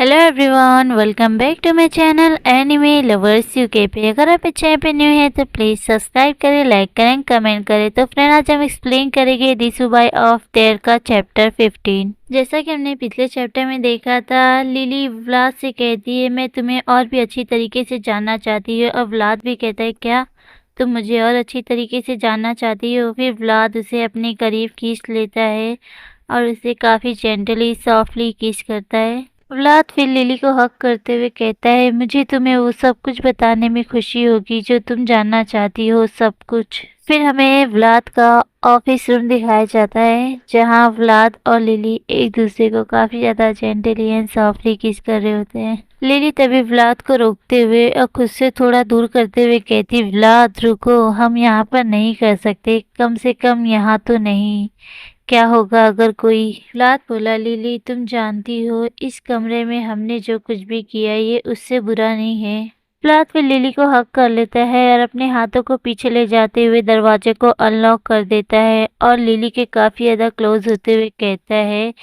Hello everyone, welcome back to my channel anime lovers UK पे। अगर आप इस चैनल पे न्यू है तो प्लीज़ सब्सक्राइब करें, लाइक करें, कमेंट करें। तो फ्रेंड, आज हम एक्सप्लेन करेंगे दिसुबाई ऑफ टेयर का चैप्टर 15। जैसा कि हमने पिछले चैप्टर में देखा था, लिली व्लाद से कहती है मैं तुम्हें और भी अच्छी तरीके से जानना चाहती हूँ, और व्लाद भी कहता है क्या तुम मुझे और अच्छी तरीके से जानना चाहती हो। फिर व्लाद उसे अपने करीब खींच लेता है और उसे काफ़ी जेंटली सॉफ्टली किस करता है। व्लाद फिर लिली को हक करते हुए कहता है मुझे तुम्हें वो सब कुछ बताने में खुशी होगी जो तुम जानना चाहती हो, सब कुछ। फिर हमें व्लाद का ऑफिस रूम दिखाया जाता है जहां व्लाद और लिली एक दूसरे को काफी ज्यादा जेंटली एंड सॉफ्टली किस कर रहे होते हैं। लिली तभी व्लाद को रोकते हुए और खुद से थोड़ा दूर करते हुए कहती व्लाद रुको, हम यहाँ पर नहीं कर सकते, कम से कम यहाँ तो नहीं। क्या होगा अगर कोई। व्लाद बोला लिली तुम जानती हो इस कमरे में हमने जो कुछ भी किया ये उससे बुरा नहीं है। व्लाद फिर लिली को हक कर लेता है और अपने हाथों को पीछे ले जाते हुए दरवाजे को अनलॉक कर देता है और लिली के काफी ज्यादा क्लोज होते हुए कहता है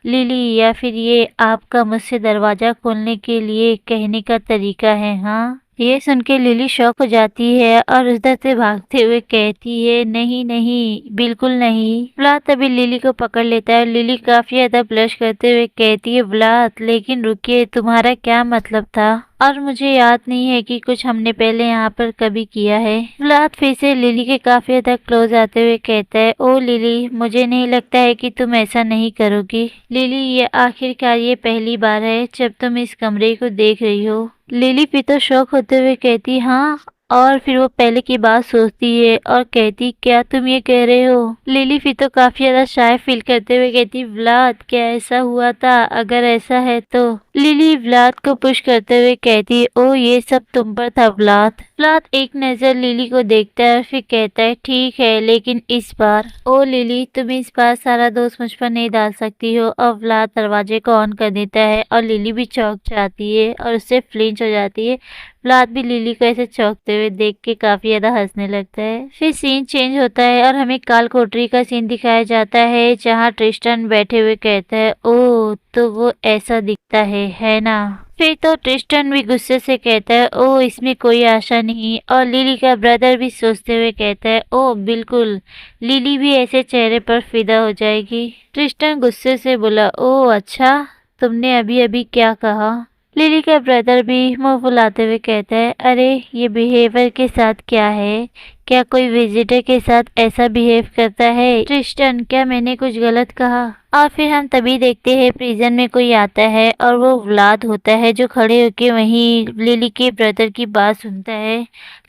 लिली, या फिर ये आपका मुझसे दरवाजा खोलने के लिए कहने का तरीका है? हाँ। ये सुन के लिली शॉक हो जाती है और उधर से भागते हुए कहती है नहीं नहीं, बिल्कुल नहीं। व्लाद तभी लिली को पकड़ लेता है और लिली काफी ज्यादा ब्लश करते हुए कहती है व्लाद लेकिन रुकिए, तुम्हारा क्या मतलब था? और मुझे याद नहीं है कि कुछ हमने पहले यहाँ पर कभी किया है। व्लाद फिर से लिली के काफी ज्यादा क्लोज आते हुए कहता है ओ लिली, मुझे नहीं लगता है कि तुम ऐसा नहीं करोगी। लिली, ये आखिरकार ये पहली बार है जब तुम इस कमरे को देख रही हो। लिली फिर तो शौक होते हुए कहती हाँ, और फिर वो पहले की बात सोचती है और कहती क्या तुम ये कह रहे हो? लिली फिर तो काफी ज्यादा शाय फील करते हुए कहती व्लाद क्या ऐसा हुआ था? अगर ऐसा है तो। लिली व्लाद को पुश करते हुए कहती ओ ये सब तुम पर था व्लाद। व्लाद एक नजर लिली को देखता है और फिर कहता है ठीक है, लेकिन इस बार। ओ लिली, तुम इस बार सारा दोष मुझ पर नहीं डाल सकती हो। और व्लाद दरवाजे को ऑन कर देता है और लिली भी चौंक जाती है और उससे फ्लिंच हो जाती है। व्लाद भी लिली को ऐसे चौंकते हुए देख के काफी ज्यादा हंसने लगता है। फिर सीन चेंज होता है और हमें काल कोठरी का सीन दिखाया जाता है जहाँ ट्रिस्टन बैठे हुए कहता है ओ तो वो ऐसा दिखता है ना? फिर तो ट्रिस्टन भी गुस्से से कहता है ओ इसमें कोई आशा नहीं। और लिली का ब्रदर भी सोचते हुए कहता है ओ बिल्कुल, लिली भी ऐसे चेहरे पर फिदा हो जाएगी। ट्रिस्टन गुस्से से बोला ओ अच्छा, तुमने अभी अभी क्या कहा? लिली का ब्रदर भी मुंह फुलाते हुए कहता है अरे ये बिहेवियर के साथ क्या है? क्या कोई विजिटर के साथ ऐसा बिहेव करता है? ट्रिस्टन, क्या मैंने कुछ गलत कहा? और फिर हम तभी देखते हैं प्रिजन में कोई आता है और वो व्लाद होता है जो खड़े होके वहीं लिली के ब्रदर की बात सुनता है।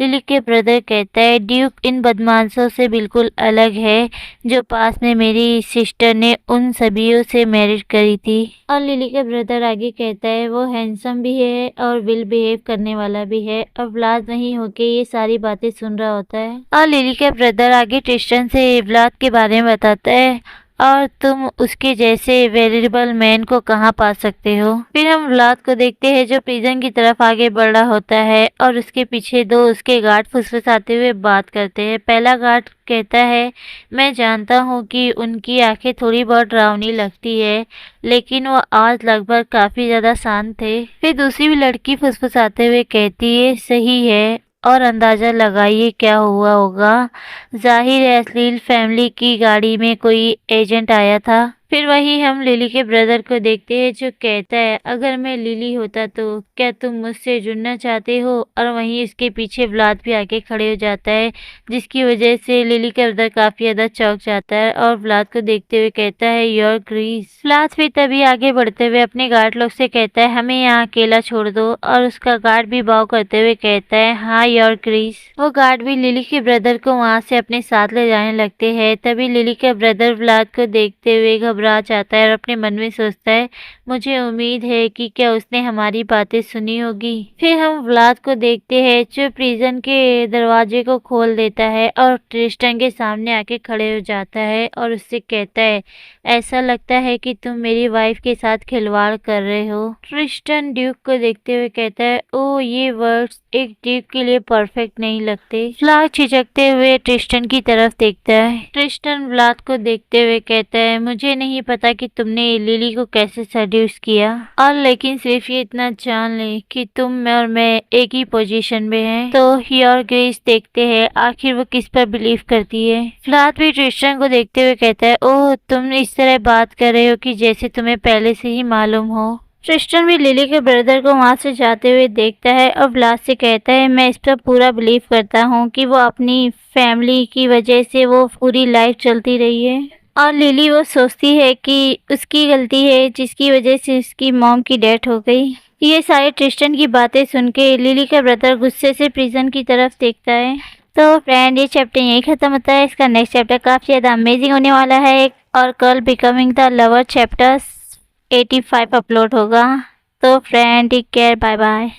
लिली के ब्रदर कहता है ड्यूक इन बदमाशों से बिल्कुल अलग है जो पास में मेरी सिस्टर ने उन सभी से मैरिज करी थी। और लिली के ब्रदर आगे कहता है वो हैंडसम भी है और वेल बिहेव करने वाला भी है। और व्लाद वहीं होके ये सारी बातें सुन रहा होता है। और लिली के ब्रदर आगे ट्रिस्टन से व्लाद के बारे में बताता है और तुम उसके जैसे वेरिएबल मैन को कहाँ पा सकते हो। फिर हम व्लाद को देखते हैं जो प्रिजन की तरफ आगे बढ़ रहा होता है और उसके पीछे दो उसके गार्ड फुसफुसाते हुए बात करते हैं। पहला गार्ड कहता है मैं जानता हूँ कि उनकी आंखें थोड़ी बहुत डरावनी लगती है, लेकिन वो आज लगभग काफी ज्यादा शांत थे। फिर दूसरी भी लड़की फुसफुसाते हुए कहती है सही है, और अंदाजा लगाइए क्या हुआ होगा। जाहिर है अश्लील फैमिली की गाड़ी में कोई एजेंट आया था। फिर वही हम लिली के ब्रदर को देखते हैं जो कहता है अगर मैं लिली होता तो क्या तुम मुझसे जुड़ना चाहते हो? और वहीं इसके पीछे व्लाद भी आके खड़े हो जाता है जिसकी वजह से लिली का ब्रदर काफी ज्यादा चौंक जाता है और व्लाद को देखते हुए कहता है योर ग्रीस। व्लाद फिर तभी आगे बढ़ते हुए अपने गार्ड लोग से कहता है हमें यहाँ अकेला छोड़ दो। और उसका गार्ड भी बाव करते हुए कहता है हाँ योर ग्रीस। वो गार्ड भी लिली के ब्रदर को वहाँ से अपने साथ ले जाने लगते हैं। तभी लिली का ब्रदर व्लाद को देखते हुए घबरा जाता है और अपने मन में सोचता है मुझे उम्मीद है कि क्या उसने हमारी बातें सुनी होगी। फिर हम व्लाद को देखते हैं जो प्रिजन के दरवाजे को खोल देता है और ट्रिस्टन के सामने आके खड़े हो जाता है और उससे कहता है ऐसा लगता है कि तुम मेरी वाइफ के साथ खिलवाड़ कर रहे हो। ट्रिस्टन ड्यूक को देखते हुए कहता है ओ ये वर्ड्स एक ड्यूक के लिए परफेक्ट नहीं लगते। व्लाद झिझकते हुए ट्रिस्टन की तरफ देखता है। ट्रिस्टन व्लाद को देखते हुए कहता है, मुझे नहीं पता कि तुमने लिली को कैसे सेड्यूस किया, और लेकिन सिर्फ ये इतना जान ले कि तुम और मैं एक ही पोजीशन में हैं। तो योर ग्रेस देखते हैं आखिर वो किस पर बिलीव करती है। व्लाद भी ट्रिस्टन को देखते हुए कहता है, ओह तुम इस तरह बात कर रहे हो कि जैसे तुम्हें पहले से ही मालूम हो। ट्रिस्टन भी लिली के ब्रदर को वहां से जाते हुए देखता है और व्लाद से कहता है, मैं इस पर पूरा बिलीव करता हूँ कि वो अपनी फैमिली की वजह से वो पूरी लाइफ चलती रही है, और लिली वो सोचती है कि उसकी गलती है जिसकी वजह से उसकी मॉम की डेथ हो गई। ये सारे ट्रिस्टन की बातें सुन के लिली का ब्रदर गुस्से से प्रिजन की तरफ देखता है। तो फ्रेंड ये चैप्टर यही खत्म होता है। इसका नेक्स्ट चैप्टर काफ़ी ज़्यादा अमेजिंग होने वाला है, और कल becoming the lover chapter 85 upload होगा। तो friend take care, bye bye.